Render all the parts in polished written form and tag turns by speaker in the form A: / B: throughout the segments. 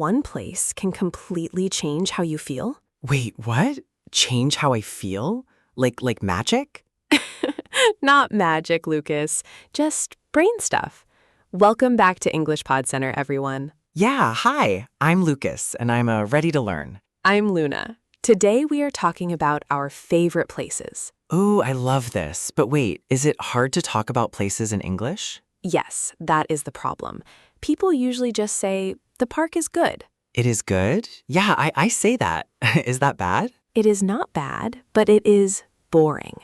A: one place can completely change how you feel?
B: Wait, what? Change how I feel? Like magic?
A: Not magic, Lucas. Just brain stuff. Welcome back to English Pod Center, everyone.
B: Yeah, hi. I'm Lucas, and I'm ready to learn.
A: I'm Luna. Today we are talking about our favorite places.
B: Ooh, I love this. But wait, is it hard to talk about places in English?
A: Yes, that is the problem. People usually just say, the park is good.
B: It is good? Yeah, I say that. Is that bad?
A: It is not bad, but it is boring.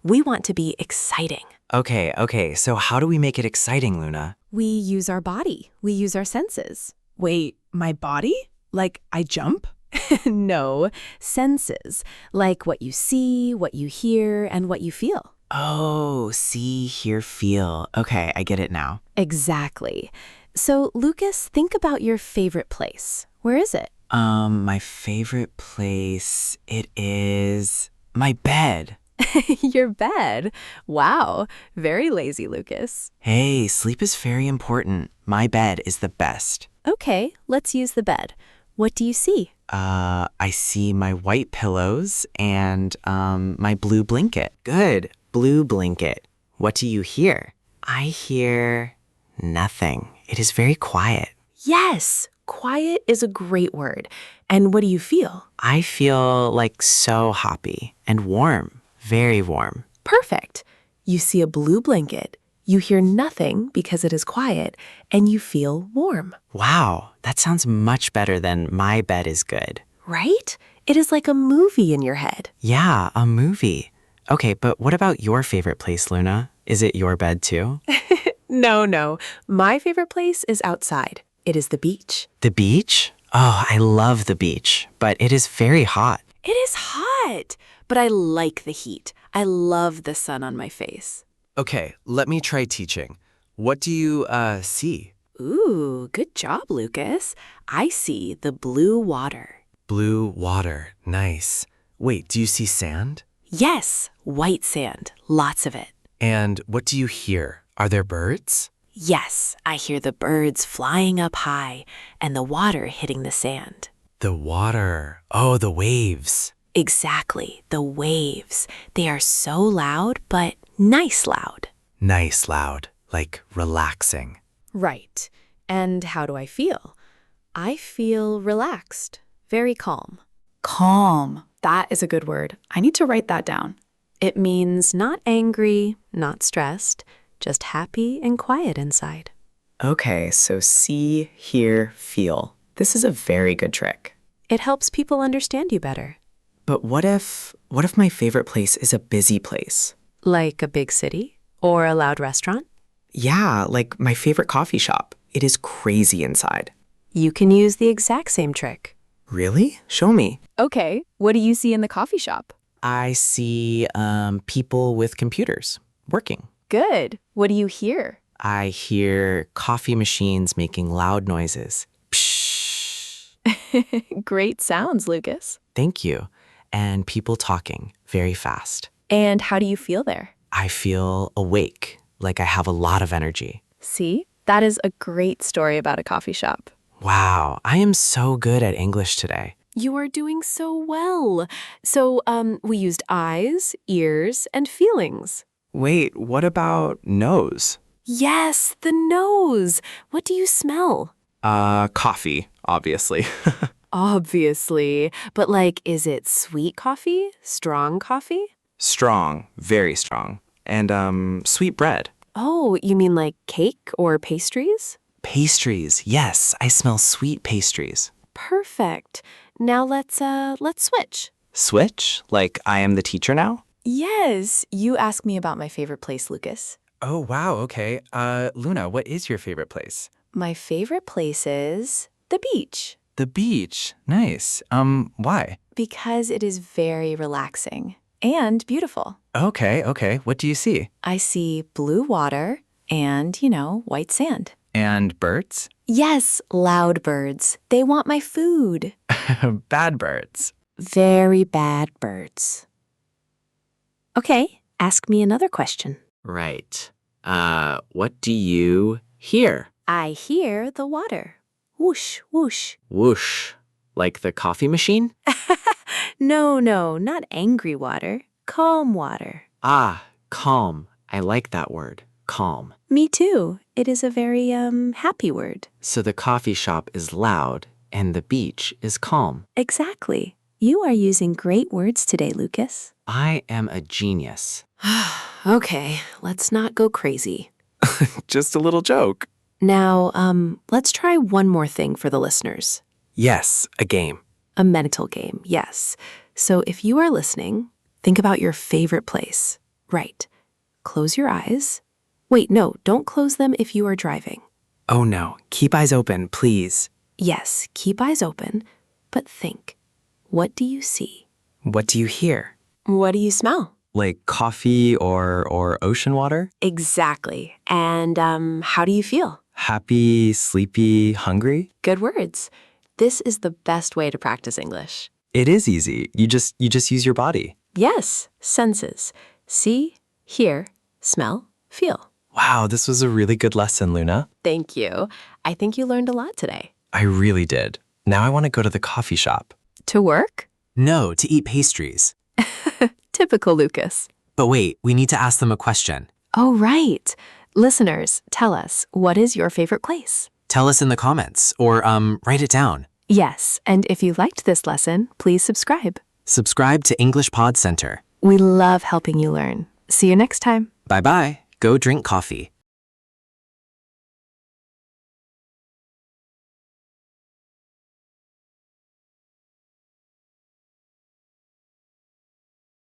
A: We want to be exciting.
B: Okay, so how do we make it exciting, Luna?
C: We use our body. We use our senses. Wait, my body? Like I jump?
A: No, senses, like what you see, what you hear, and what you feel.
B: Oh, see, hear, feel. Okay, I get it now.
A: Exactly. So, Lucas, think about your favorite place. Where is it?
B: My favorite place, it is my bed.
A: Your bed. Wow, very lazy, Lucas.
B: Hey, sleep is very important. My bed is the best.
A: Okay, let's use the bed. What do you see?
B: I see my white pillows and, my blue blanket. Good, blue blanket. What do you hear? I hear nothing. It is very quiet.
A: Yes, quiet is a great word. And what do you feel?
B: I feel like so happy and warm, very warm.
A: Perfect. You see a blue blanket, you hear nothing because it is quiet, and you feel warm.
B: Wow, that sounds much better than my bed is good.
A: Right? It is like a movie in your head.
B: Yeah, a movie. Okay, but what about your favorite place, Luna? Is it your bed too?
A: No. My favorite place is outside. It is the beach.
B: The beach? Oh, I love the beach, but it is very hot.
A: It is hot, but I like the heat. I love the sun on my face.
D: Okay, let me try teaching. What do you, see?
A: Ooh, good job, Lucas. I see the blue water.
D: Blue water. Nice. Wait, do you see sand?
A: Yes, white sand. Lots of it.
D: And what do you hear? Are there birds?
A: Yes, I hear the birds flying up high and the water hitting the sand.
D: The water. Oh, the waves.
A: Exactly, the waves. They are so loud, but nice loud.
D: Nice loud. Like relaxing.
C: Right. And how do I feel?
A: I feel relaxed, very calm.
C: Calm. That is a good word. I need to write that down.
A: It means not angry, not stressed, just happy and quiet inside.
B: Okay, so see, hear, feel. This is a very good trick.
A: It helps people understand you better.
B: But what if my favorite place is a busy place?
A: Like a big city or a loud restaurant?
B: Yeah, like my favorite coffee shop. It is crazy inside.
A: You can use the exact same trick.
B: Really? Show me.
C: Okay, what do you see in the coffee shop?
B: I see people with computers working.
C: Good. What do you hear?
B: I hear coffee machines making loud noises. Pshh.
C: Great sounds, Lucas.
B: Thank you. And people talking very fast.
C: And how do you feel there?
B: I feel awake, like I have a lot of energy.
C: See, that is a great story about a coffee shop.
B: Wow, I am so good at English today.
A: You are doing so well. So, we used eyes, ears, and feelings.
D: Wait, what about nose?
A: Yes, the nose. What do you smell?
D: Coffee, obviously.
A: Obviously. But is it sweet coffee? Strong coffee?
D: Strong, very strong. And, sweet bread.
A: Oh, you mean like cake or pastries?
B: Pastries, yes, I smell sweet pastries.
A: Perfect. Now let's switch.
B: Switch? Like I am the teacher now?
C: Yes, you asked me about my favorite place, Lucas.
D: Oh, wow, okay. Luna, what is your favorite place?
C: My favorite place is the beach
D: The beach. Nice. Why?
C: because it is very relaxing and beautiful.
D: Okay. What do you see?
C: I see blue water and, white sand.
D: And birds?
C: Yes, loud birds. They want my food.
D: Bad birds.
A: Very bad birds. Okay, ask me another question.
B: Right. What do you hear?
A: I hear the water.
C: Whoosh, whoosh.
B: Whoosh. Like the coffee machine?
C: No, not angry water. Calm water.
B: Ah, calm. I like that word. Calm.
C: Me too. It is a very, happy word.
B: So the coffee shop is loud and the beach is calm.
C: Exactly. You are using great words today, Lucas.
B: I am a genius.
A: Okay, let's not go crazy.
D: Just a little joke.
A: Now, let's try one more thing for the listeners.
D: Yes, a game.
A: A mental game, yes. So if you are listening, think about your favorite place. Right. Close your eyes. Wait, no, don't close them if you are driving.
B: Oh no, keep eyes open, please.
A: Yes, keep eyes open, but think. What do you see?
B: What do you hear?
A: What do you smell?
D: Like coffee or ocean water?
A: Exactly. And how do you feel?
D: Happy, sleepy, hungry?
A: Good words. This is the best way to practice English.
D: It is easy. You just use your body.
A: Yes, senses. See, hear, smell, feel.
D: Wow, this was a really good lesson, Luna.
A: Thank you. I think you learned a lot today.
D: I really did. Now I want to go to the coffee shop.
A: To work?
B: No, to eat pastries.
A: Typical Lucas.
B: But wait, we need to ask them a question.
A: Oh, right. Listeners, tell us, what is your favorite place?
B: Tell us in the comments or write it down.
A: Yes, and if you liked this lesson, please subscribe.
B: Subscribe to English Pod Center.
A: We love helping you learn. See you next time.
B: Bye-bye. Go drink coffee.